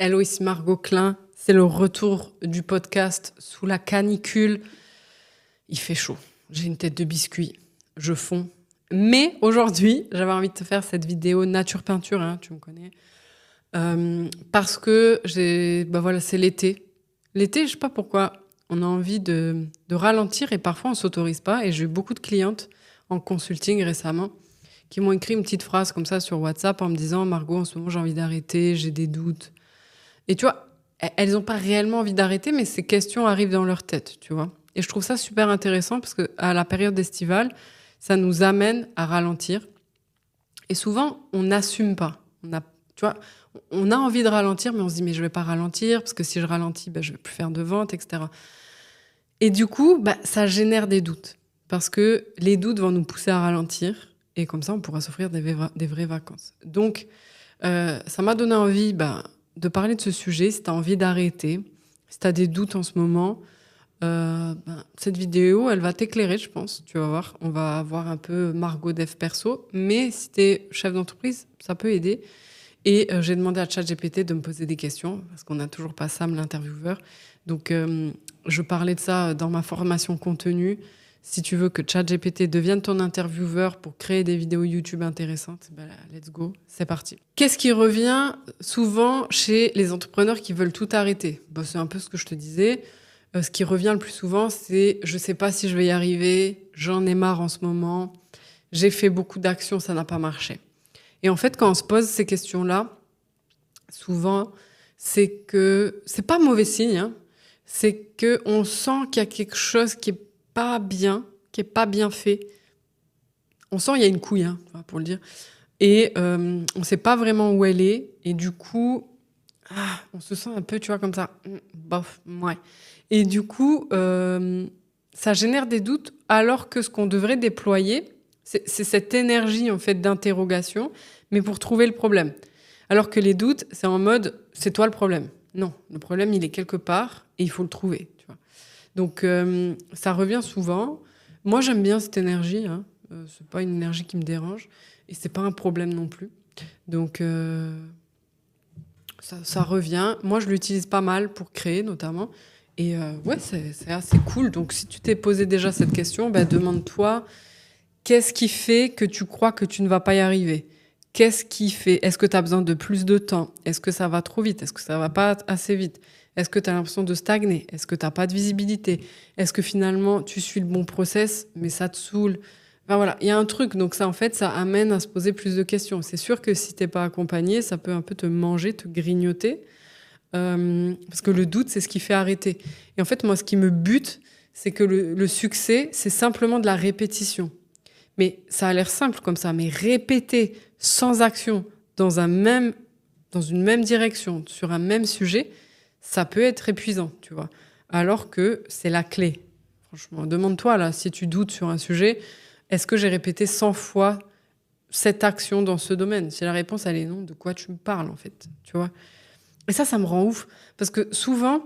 Hello, ici Margot Klein. C'est le retour du podcast sous la canicule. Il fait chaud. J'ai une tête de biscuit. Je fonds. Mais aujourd'hui, j'avais envie de te faire cette vidéo nature peinture, hein, tu me connais. Parce que c'est l'été. L'été, je sais pas pourquoi, on a envie de ralentir et parfois on s'autorise pas. Et j'ai eu beaucoup de clientes en consulting récemment qui m'ont écrit une petite phrase comme ça sur WhatsApp en me disant « Margot, en ce moment, j'ai envie d'arrêter, j'ai des doutes. » Et tu vois, elles n'ont pas réellement envie d'arrêter, mais ces questions arrivent dans leur tête, tu vois. Et je trouve ça super intéressant parce qu'à la période estivale, ça nous amène à ralentir. Et souvent, on n'assume pas. On a envie de ralentir, mais on se dit, mais je ne vais pas ralentir parce que si je ralentis, je ne vais plus faire de vente, etc. Et du coup, ça génère des doutes parce que les doutes vont nous pousser à ralentir et comme ça, on pourra s'offrir des vraies vacances. Donc, ça m'a donné envie de parler de ce sujet. Si tu as envie d'arrêter, si tu as des doutes en ce moment, cette vidéo, elle va t'éclairer, je pense. Tu vas voir, on va voir un peu Margot Dev perso. Mais si tu es chef d'entreprise, ça peut aider. Et j'ai demandé à ChatGPT de me poser des questions, parce qu'on n'a toujours pas Sam, l'intervieweur. Donc, je parlais de ça dans ma formation contenu. Si tu veux que ChatGPT devienne ton intervieweur pour créer des vidéos YouTube intéressantes, let's go, c'est parti. Qu'est-ce qui revient souvent chez les entrepreneurs qui veulent tout arrêter ? C'est un peu ce que je te disais. Ce qui revient le plus souvent, c'est « je ne sais pas si je vais y arriver, j'en ai marre en ce moment, j'ai fait beaucoup d'actions, ça n'a pas marché ». Et en fait, quand on se pose ces questions-là, souvent, c'est que c'est pas mauvais signe, hein, c'est qu'on sent qu'il y a quelque chose qui est pas bien fait. On sent qu'il y a une couille, hein, pour le dire. Et on ne sait pas vraiment où elle est. Et du coup, on se sent un peu, tu vois, comme ça. Bof, ouais. Et du coup, ça génère des doutes alors que ce qu'on devrait déployer, c'est cette énergie, en fait, d'interrogation, mais pour trouver le problème. Alors que les doutes, c'est en mode, c'est toi le problème. Non, le problème, il est quelque part et il faut le trouver, tu vois. Donc, ça revient souvent. Moi, j'aime bien cette énergie. Hein. C'est pas une énergie qui me dérange. Et c'est pas un problème non plus. Donc, ça revient. Moi, je l'utilise pas mal pour créer, notamment. Et c'est assez cool. Donc, si tu t'es posé déjà cette question, demande-toi, qu'est-ce qui fait que tu crois que tu ne vas pas y arriver ? Qu'est-ce qui fait ? Est-ce que tu as besoin de plus de temps ? Est-ce que ça va trop vite ? Est-ce que ça va pas assez vite ? Est-ce que tu as l'impression de stagner ? Est-ce que tu n'as pas de visibilité ? Est-ce que finalement, tu suis le bon process, mais ça te saoule ? Enfin voilà, il y a un truc. Donc ça, en fait, ça amène à se poser plus de questions. C'est sûr que si tu n'es pas accompagné, ça peut un peu te manger, te grignoter. Parce que le doute, c'est ce qui fait arrêter. Et en fait, moi, ce qui me bute, c'est que le succès, c'est simplement de la répétition. Mais ça a l'air simple comme ça, mais répéter sans action dans une même direction, sur un même sujet, ça peut être épuisant, tu vois. Alors que c'est la clé. Franchement, demande-toi, là, si tu doutes sur un sujet, est-ce que j'ai répété 100 fois cette action dans ce domaine ? Si la réponse, elle est non, de quoi tu me parles, en fait, tu vois ? Et ça me rend ouf. Parce que souvent,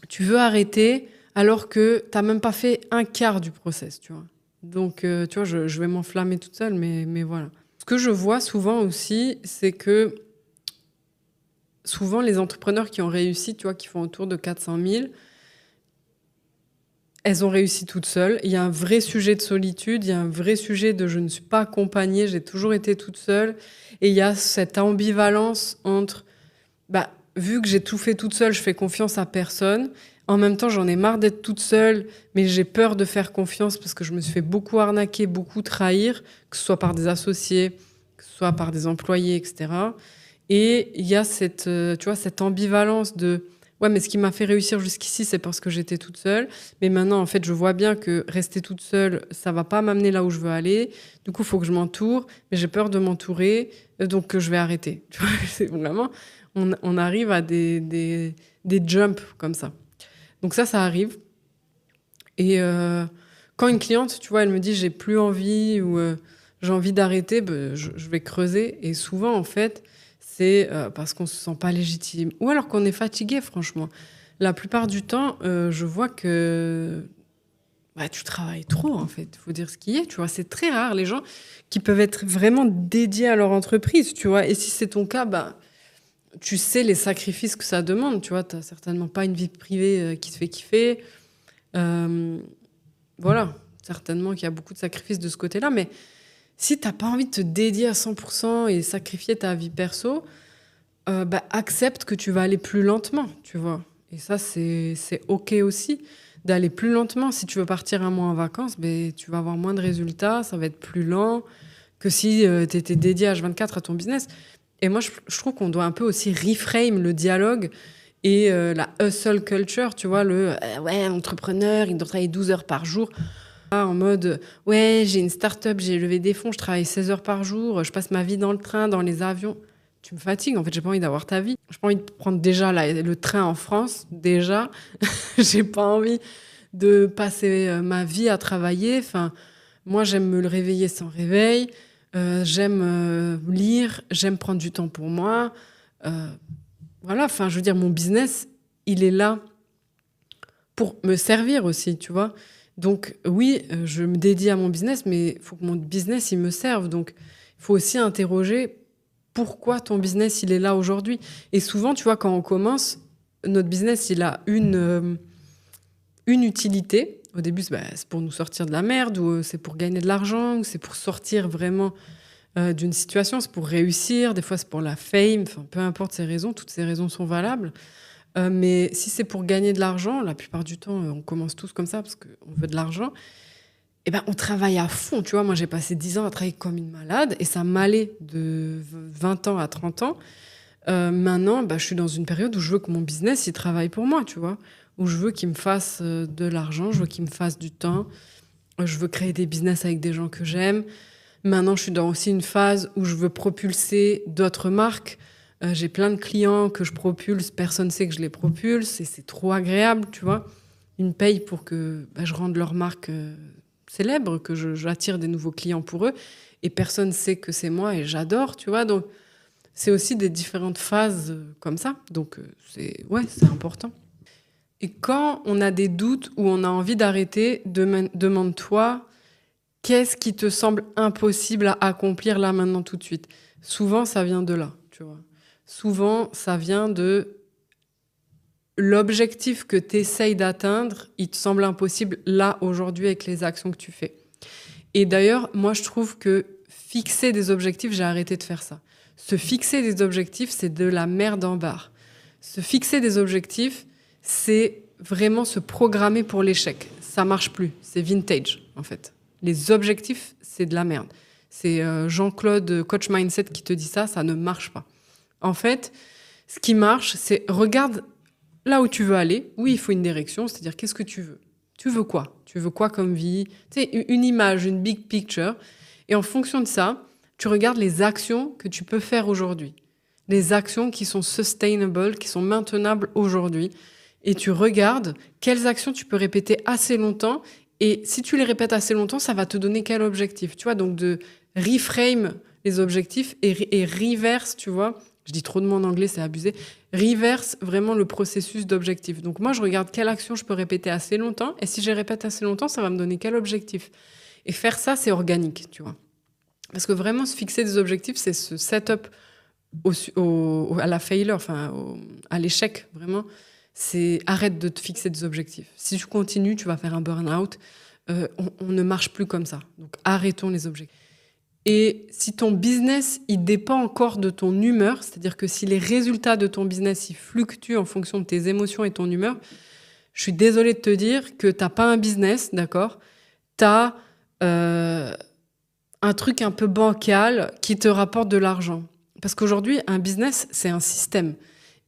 tu veux arrêter alors que tu n'as même pas fait un quart du process, tu vois. Donc, tu vois, je vais m'enflammer toute seule, mais voilà. Ce que je vois souvent aussi, c'est que souvent, les entrepreneurs qui ont réussi, tu vois, qui font autour de 400 000, elles ont réussi toutes seules. Il y a un vrai sujet de solitude, il y a un vrai sujet de je ne suis pas accompagnée, j'ai toujours été toute seule. Et il y a cette ambivalence entre, vu que j'ai tout fait toute seule, je fais confiance à personne. En même temps, j'en ai marre d'être toute seule, mais j'ai peur de faire confiance parce que je me suis fait beaucoup arnaquer, beaucoup trahir, que ce soit par des associés, que ce soit par des employés, etc. Et il y a cette ambivalence de « ouais, mais ce qui m'a fait réussir jusqu'ici, c'est parce que j'étais toute seule. Mais maintenant, en fait, je vois bien que rester toute seule, ça va pas m'amener là où je veux aller. Du coup, il faut que je m'entoure, mais j'ai peur de m'entourer, donc je vais arrêter. » Tu vois, c'est vraiment... On arrive à des jumps comme ça. Donc ça arrive. Et quand une cliente, tu vois, elle me dit « j'ai plus envie » ou « j'ai envie d'arrêter », je vais creuser. Et souvent, en fait, c'est parce qu'on se sent pas légitime. Ou alors qu'on est fatigué, franchement. La plupart du temps, je vois que tu travailles trop, en fait. Il faut dire ce qui est, tu vois. C'est très rare, les gens qui peuvent être vraiment dédiés à leur entreprise, tu vois. Et si c'est ton cas, tu sais les sacrifices que ça demande, tu vois. T'as certainement pas une vie privée qui te fait kiffer. Voilà, certainement qu'il y a beaucoup de sacrifices de ce côté-là, mais si t'as pas envie de te dédier à 100% et sacrifier ta vie perso, accepte que tu vas aller plus lentement, tu vois. Et ça, c'est OK aussi d'aller plus lentement. Si tu veux partir un mois en vacances, tu vas avoir moins de résultats, ça va être plus lent que si tu étais dédié H24 à ton business. Et moi, je trouve qu'on doit un peu aussi reframe le dialogue et la hustle culture, tu vois, ouais, entrepreneur, il doit travailler 12 heures par jour. En mode, ouais, j'ai une start-up, j'ai levé des fonds, je travaille 16 heures par jour, je passe ma vie dans le train, dans les avions. Tu me fatigues, en fait, j'ai pas envie d'avoir ta vie. J'ai pas envie de prendre déjà le train en France, déjà. J'ai pas envie de passer ma vie à travailler. Enfin, moi, j'aime me le réveiller sans réveil. J'aime lire, j'aime prendre du temps pour moi. Voilà, enfin, je veux dire, mon business, il est là pour me servir aussi, tu vois. Donc, oui, je me dédie à mon business, mais il faut que mon business, il me serve. Donc, il faut aussi interroger pourquoi ton business, il est là aujourd'hui. Et souvent, tu vois, quand on commence, notre business, il a une utilité. Au début, c'est pour nous sortir de la merde, ou c'est pour gagner de l'argent, ou c'est pour sortir vraiment d'une situation, c'est pour réussir. Des fois, c'est pour la fame. Enfin, peu importe ces raisons, toutes ces raisons sont valables. Mais si c'est pour gagner de l'argent, la plupart du temps, on commence tous comme ça parce qu'on veut de l'argent, on travaille à fond. Tu vois, moi, j'ai passé 10 ans à travailler comme une malade et ça m'allait de 20 ans à 30 ans. Maintenant, je suis dans une période où je veux que mon business, il travaille pour moi, tu vois, où je veux qu'il me fasse de l'argent, je veux qu'il me fasse du temps, je veux créer des business avec des gens que j'aime. Maintenant, je suis dans aussi une phase où je veux propulser d'autres marques. J'ai plein de clients que je propulse, personne ne sait que je les propulse et c'est trop agréable, tu vois. Ils me payent pour que je rende leur marque célèbre, que j'attire des nouveaux clients pour eux et personne ne sait que c'est moi et j'adore, tu vois. Donc, c'est aussi des différentes phases comme ça. Donc, c'est important. Et quand on a des doutes ou on a envie d'arrêter, demande-toi qu'est-ce qui te semble impossible à accomplir là, maintenant, tout de suite. Souvent, ça vient de là, tu vois. Souvent, ça vient de l'objectif que tu essayes d'atteindre, il te semble impossible là, aujourd'hui, avec les actions que tu fais. Et d'ailleurs, moi, je trouve que fixer des objectifs, j'ai arrêté de faire ça. Se fixer des objectifs, c'est de la merde en barre. Se fixer des objectifs, c'est vraiment se programmer pour l'échec. Ça marche plus. C'est vintage, en fait. Les objectifs, c'est de la merde. C'est Jean-Claude, coach mindset, qui te dit ça, ça ne marche pas. En fait, ce qui marche, c'est regarde là où tu veux aller. Oui, il faut une direction, c'est-à-dire qu'est-ce que tu veux. Tu veux quoi ? Tu veux quoi comme vie ? Tu sais, une image, une big picture. Et en fonction de ça, tu regardes les actions que tu peux faire aujourd'hui. Les actions qui sont sustainable, qui sont maintenables aujourd'hui. Et tu regardes quelles actions tu peux répéter assez longtemps. Et si tu les répètes assez longtemps, ça va te donner quel objectif ? Tu vois, donc de reframe les objectifs et reverse, tu vois. Je dis trop de mots en anglais, c'est abusé. Reverse vraiment le processus d'objectif. Donc moi, je regarde quelle action je peux répéter assez longtemps. Et si je répète assez longtemps, ça va me donner quel objectif ? Et faire ça, c'est organique, tu vois. Parce que vraiment, se fixer des objectifs, c'est ce setup à la failure, à l'échec, vraiment. C'est arrête de te fixer des objectifs. Si tu continues, tu vas faire un burn-out. On ne marche plus comme ça. Donc arrêtons les objectifs. Et si ton business, il dépend encore de ton humeur, c'est-à-dire que si les résultats de ton business, ils fluctuent en fonction de tes émotions et ton humeur, je suis désolée de te dire que t'as pas un business, d'accord ? T'as un truc un peu bancal qui te rapporte de l'argent. Parce qu'aujourd'hui, un business, c'est un système.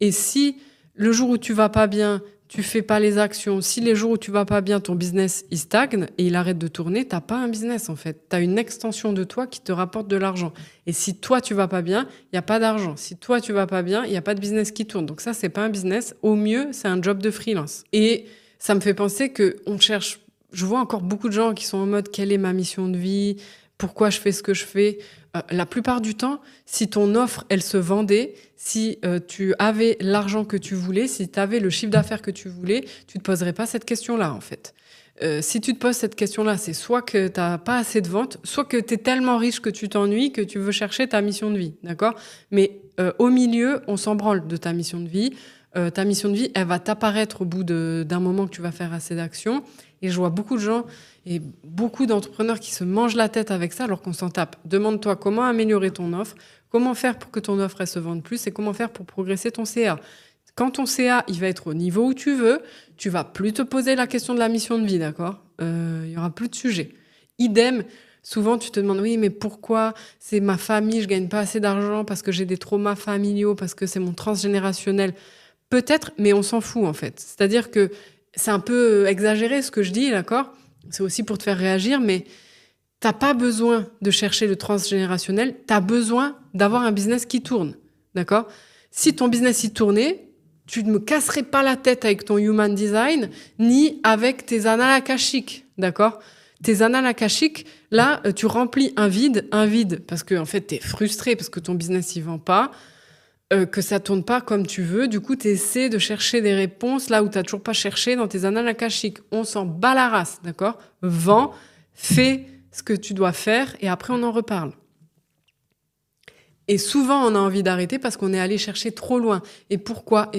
Et si le jour où tu vas pas bien, tu fais pas les actions, si les jours où tu vas pas bien, ton business, il stagne et il arrête de tourner, t'as pas un business, en fait. T'as une extension de toi qui te rapporte de l'argent. Et si toi, tu vas pas bien, il y a pas d'argent. Si toi, tu vas pas bien, il y a pas de business qui tourne. Donc ça, c'est pas un business. Au mieux, c'est un job de freelance. Et ça me fait penser que on cherche... Je vois encore beaucoup de gens qui sont en mode « Quelle est ma mission de vie ? Pourquoi je fais ce que je fais ?» La plupart du temps, si ton offre, elle se vendait, si tu avais l'argent que tu voulais, si tu avais le chiffre d'affaires que tu voulais, tu ne te poserais pas cette question-là, en fait. Si tu te poses cette question-là, c'est soit que tu n'as pas assez de ventes, soit que tu es tellement riche que tu t'ennuies, que tu veux chercher ta mission de vie, d'accord ? Mais Au milieu, on s'en branle de ta mission de vie. Ta mission de vie, elle va t'apparaître au bout d'un moment que tu vas faire assez d'actions. Et je vois beaucoup de gens et beaucoup d'entrepreneurs qui se mangent la tête avec ça alors qu'on s'en tape. Demande-toi comment améliorer ton offre, comment faire pour que ton offre elle se vende plus et comment faire pour progresser ton CA. Quand ton CA il va être au niveau où tu veux, tu vas plus te poser la question de la mission de vie, d'accord ? Il y aura plus de sujet. Idem, souvent tu te demandes oui mais pourquoi c'est ma famille, je gagne pas assez d'argent parce que j'ai des traumas familiaux, parce que c'est mon transgénérationnel. Peut-être, mais on s'en fout en fait. C'est-à-dire que c'est un peu exagéré ce que je dis, d'accord ? C'est aussi pour te faire réagir, mais t'as pas besoin de chercher le transgénérationnel, t'as besoin d'avoir un business qui tourne, d'accord ? Si ton business y tournait, tu ne me casserais pas la tête avec ton human design, ni avec tes annales akashiques, d'accord ? Tes annales akashiques, là, tu remplis un vide, parce que en fait, t'es frustré parce que ton business y vend pas, que ça tourne pas comme tu veux. Du coup, tu essaies de chercher des réponses là où tu n'as toujours pas cherché dans tes annales akashiques. On s'en bat la race, d'accord ? Vends, fais ce que tu dois faire et après, on en reparle. Et souvent, on a envie d'arrêter parce qu'on est allé chercher trop loin. Et pourquoi ?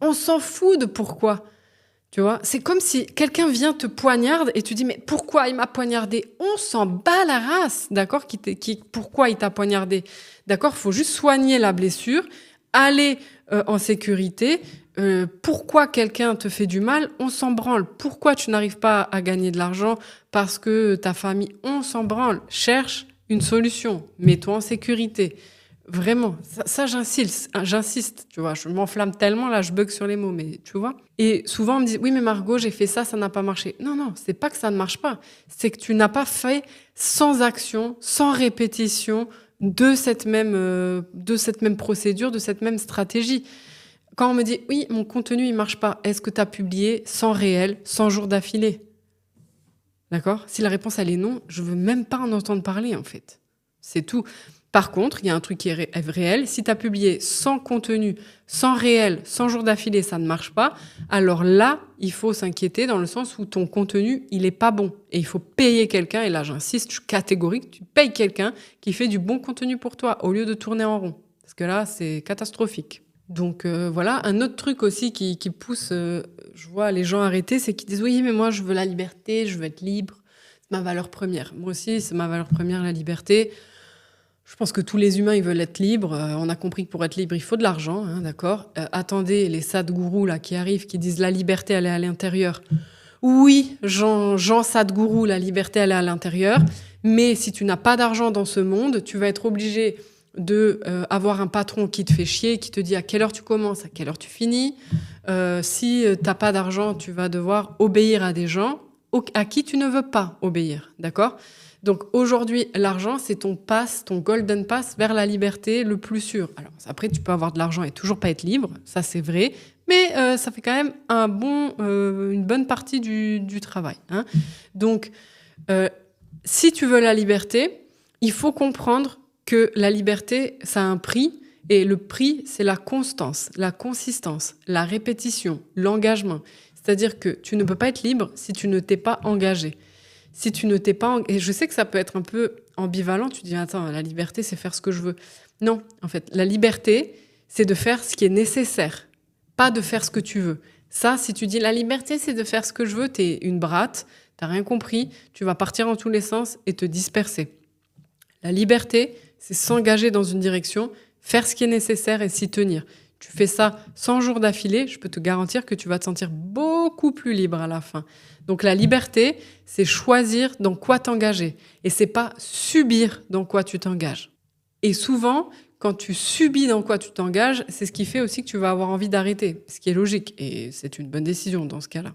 On s'en fout de pourquoi. Tu vois, c'est comme si quelqu'un vient te poignarde et tu dis mais pourquoi il m'a poignardé ? On s'en bat la race, d'accord ? Pourquoi il t'a poignardé ? D'accord ? Il faut juste soigner la blessure, aller en sécurité. Pourquoi quelqu'un te fait du mal ? On s'en branle. Pourquoi tu n'arrives pas à gagner de l'argent ? Parce que ta famille, on s'en branle. Cherche une solution. Mets-toi en sécurité. Vraiment, ça j'insiste, tu vois, je m'enflamme tellement, là, je bug sur les mots, mais tu vois. Et souvent, on me dit, oui, mais Margot, j'ai fait ça n'a pas marché. Non, c'est pas que ça ne marche pas, c'est que tu n'as pas fait sans action, sans répétition de cette même procédure, de cette même stratégie. Quand on me dit, oui, mon contenu, il marche pas, est-ce que tu as publié 100 réels, 100 jours d'affilée ? D'accord ? Si la réponse, elle est non, je veux même pas en entendre parler, en fait. C'est tout. Par contre, il y a un truc qui est réel. Si tu as publié 100 contenus, 100 réels, 100 jours d'affilée, ça ne marche pas. Alors là, il faut s'inquiéter dans le sens où ton contenu, il est pas bon. Et il faut payer quelqu'un. Et là, j'insiste, je suis catégorique. Tu payes quelqu'un qui fait du bon contenu pour toi au lieu de tourner en rond. Parce que là, c'est catastrophique. Donc voilà, un autre truc aussi qui pousse, je vois les gens arrêter, c'est qu'ils disent « Oui, mais moi, je veux la liberté, je veux être libre. C'est ma valeur première. » Moi aussi, c'est ma valeur première, la liberté. Je pense que tous les humains, ils veulent être libres. On a compris que pour être libre, il faut de l'argent, hein, d'accord ? Attendez, les sadhgurus là, qui arrivent, qui disent « La liberté, elle est à l'intérieur. » Oui, Jean Sadhguru, la liberté, elle est à l'intérieur. Mais si tu n'as pas d'argent dans ce monde, tu vas être obligé de avoir un patron qui te fait chier, qui te dit à quelle heure tu commences, à quelle heure tu finis. Si tu n'as pas d'argent, tu vas devoir obéir à des gens à qui tu ne veux pas obéir, d'accord ? Donc aujourd'hui, l'argent, c'est ton pass, ton golden pass vers la liberté le plus sûr. Alors après, tu peux avoir de l'argent et toujours pas être libre, ça c'est vrai, mais ça fait quand même une bonne partie du travail, hein. Donc, si tu veux la liberté, il faut comprendre que la liberté, ça a un prix, et le prix, c'est la constance, la consistance, la répétition, l'engagement. C'est-à-dire que tu ne peux pas être libre si tu ne t'es pas engagé. Si tu ne t'es pas... Et je sais que ça peut être un peu ambivalent. Tu dis, attends, la liberté, c'est faire ce que je veux. Non, en fait, la liberté, c'est de faire ce qui est nécessaire, pas de faire ce que tu veux. Ça, si tu dis, la liberté, c'est de faire ce que je veux, t'es une bratte, t'as rien compris, tu vas partir dans tous les sens et te disperser. La liberté, c'est s'engager dans une direction, faire ce qui est nécessaire et s'y tenir. Tu fais ça 100 jours d'affilée, je peux te garantir que tu vas te sentir beaucoup plus libre à la fin. Donc la liberté, c'est choisir dans quoi t'engager. Et c'est pas subir dans quoi tu t'engages. Et souvent, quand tu subis dans quoi tu t'engages, c'est ce qui fait aussi que tu vas avoir envie d'arrêter, ce qui est logique. Et c'est une bonne décision dans ce cas-là.